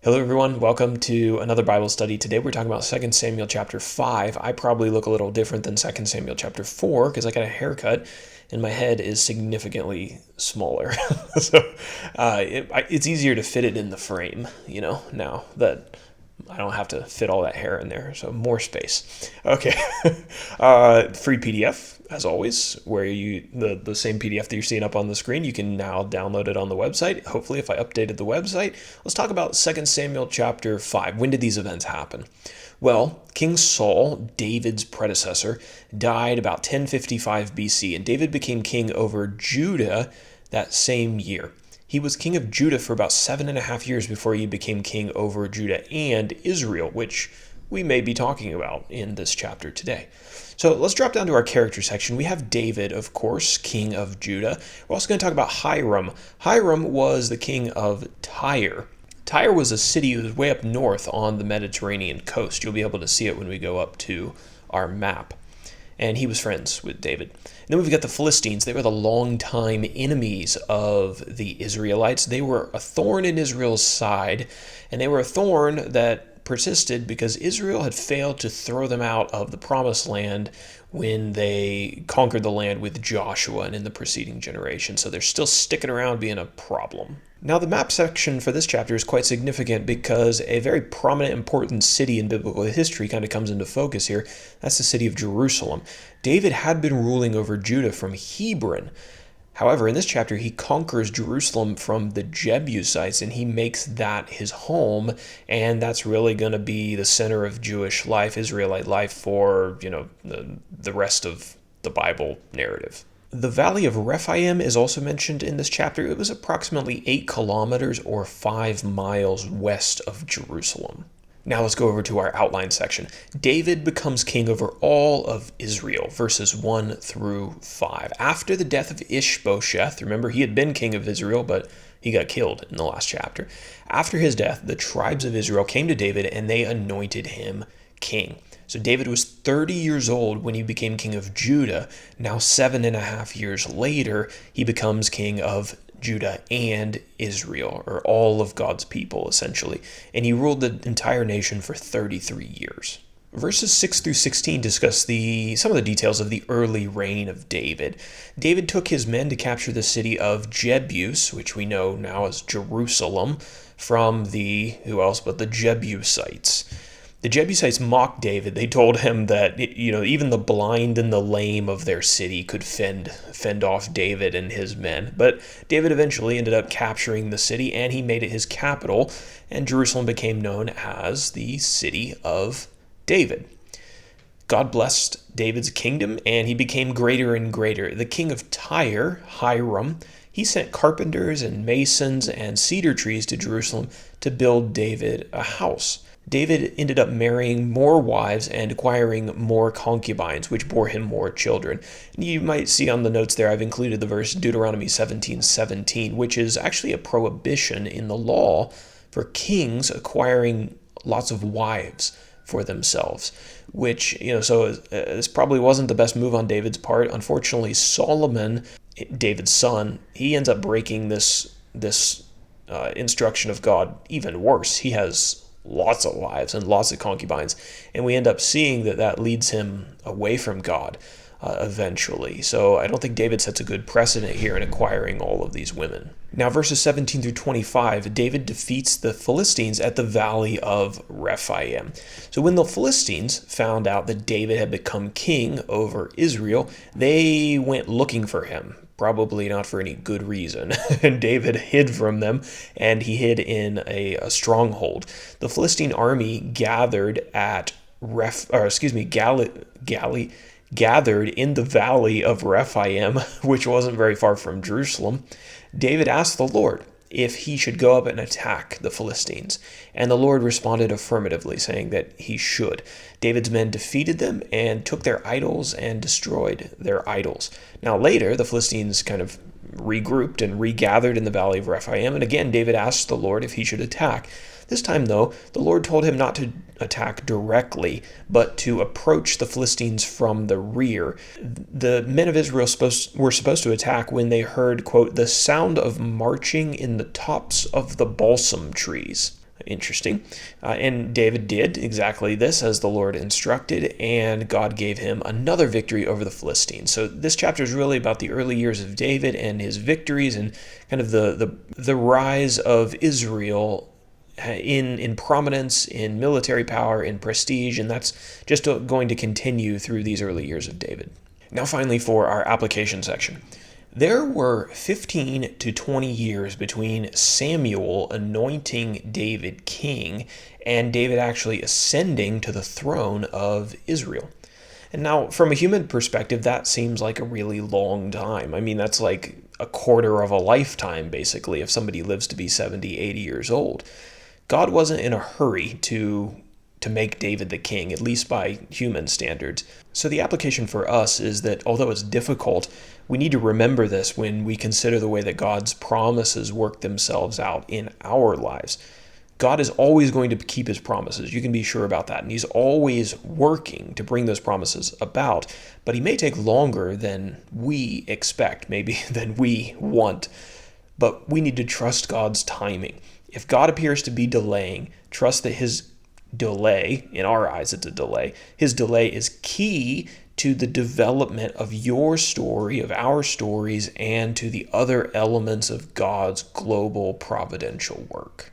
Hello everyone, welcome to another Bible study. Today we're talking about 2 Samuel chapter 5. I probably look a little different than 2 Samuel chapter 4 because I got a haircut and my head is significantly smaller. It's easier to fit it in the frame, now that I don't have to fit all that hair in there, so more space. Okay. Free PDF, as always, where the same PDF that you're seeing up on the screen, you can now download it on the website. Hopefully, if I updated the website, let's talk about 2 Samuel chapter 5. When did these events happen? Well, King Saul, David's predecessor, died about 1055 BC, and David became king over Judah that same year. He was king of Judah for about 7.5 years before he became king over Judah and Israel, which we may be talking about in this chapter today. So let's drop down to our character section. We have David, of course, king of Judah. We're also going to talk about Hiram. Hiram was the king of Tyre. Tyre was a city that was way up north on the Mediterranean coast. You'll be able to see it when we go up to our map. And he was friends with David. And then we've got the Philistines. They were the longtime enemies of the Israelites. They were a thorn in Israel's side, and they were a thorn that persisted because Israel had failed to throw them out of the promised land when they conquered the land with Joshua and in the preceding generation. So they're still sticking around being a problem. Now, the map section for this chapter is quite significant because a very prominent, important city in biblical history kind of comes into focus here. That's the city of Jerusalem. David had been ruling over Judah from Hebron. However, in this chapter, he conquers Jerusalem from the Jebusites, and he makes that his home, and that's really going to be the center of Jewish life, Israelite life for, the rest of the Bible narrative. The Valley of Rephaim is also mentioned in this chapter. It was approximately 8 kilometers or 5 miles west of Jerusalem. Now let's go over to our outline section. David becomes king over all of Israel, verses 1 through 5. After the death of Ishbosheth, remember he had been king of Israel, but he got killed in the last chapter. After his death, the tribes of Israel came to David and they anointed him king. So David was 30 years old when he became king of Judah. Now 7.5 years later, he becomes king of Judah and Israel, or all of God's people, essentially. And he ruled the entire nation for 33 years. Verses 6 through 16 discuss some of the details of the early reign of David. David took his men to capture the city of Jebus, which we know now as Jerusalem, from who else but the Jebusites. The Jebusites mocked David. They told him that even the blind and the lame of their city could fend off David and his men. But David eventually ended up capturing the city, and he made it his capital, and Jerusalem became known as the City of David. God blessed David's kingdom, and he became greater and greater. The king of Tyre, Hiram, he sent carpenters and masons and cedar trees to Jerusalem to build David a house. David ended up marrying more wives and acquiring more concubines, which bore him more children. And you might see on the notes there, I've included the verse Deuteronomy 17:17, which is actually a prohibition in the law for kings acquiring lots of wives for themselves, which, this probably wasn't the best move on David's part. Unfortunately, Solomon, David's son, he ends up breaking this instruction of God even worse. He has lots of wives and lots of concubines, and we end up seeing that leads him away from God eventually. So I don't think David sets a good precedent here in acquiring all of these women. Now, verses 17 through 25, David defeats the Philistines at the Valley of Rephaim. So when the Philistines found out that David had become king over Israel, they went looking for him. Probably not for any good reason. And David hid from them, and he hid in a stronghold. The Philistine army gathered gathered in the valley of Rephaim, which wasn't very far from Jerusalem. David asked the Lord if he should go up and attack the Philistines, and the Lord responded affirmatively, saying that he should. David's men defeated them and took their idols and destroyed their idols. Now later, the Philistines kind of regrouped and regathered in the valley of Rephaim, and again David asked the Lord if he should attack. This time, though, the Lord told him not to attack directly, but to approach the Philistines from the rear. The men of Israel were supposed to attack when they heard, quote, the sound of marching in the tops of the balsam trees. Interesting. And David did exactly this as the Lord instructed, and God gave him another victory over the Philistines. So this chapter is really about the early years of David and his victories and kind of the rise of Israel in prominence, in military power, in prestige, and that's just going to continue through these early years of David. Now finally for our application section. There were 15 to 20 years between Samuel anointing David king and David actually ascending to the throne of Israel. And now, from a human perspective, that seems like a really long time. I mean, that's like a quarter of a lifetime, basically, if somebody lives to be 70, 80 years old. God wasn't in a hurry to make David the king, at least by human standards. So the application for us is that although it's difficult, we need to remember this when we consider the way that God's promises work themselves out in our lives. God is always going to keep his promises. You can be sure about that. And he's always working to bring those promises about. But he may take longer than we expect, maybe than we want. But we need to trust God's timing. If God appears to be delaying, trust that his delay, in our eyes it's a delay, his delay is key to the development of your story, of our stories, and to the other elements of God's global providential work.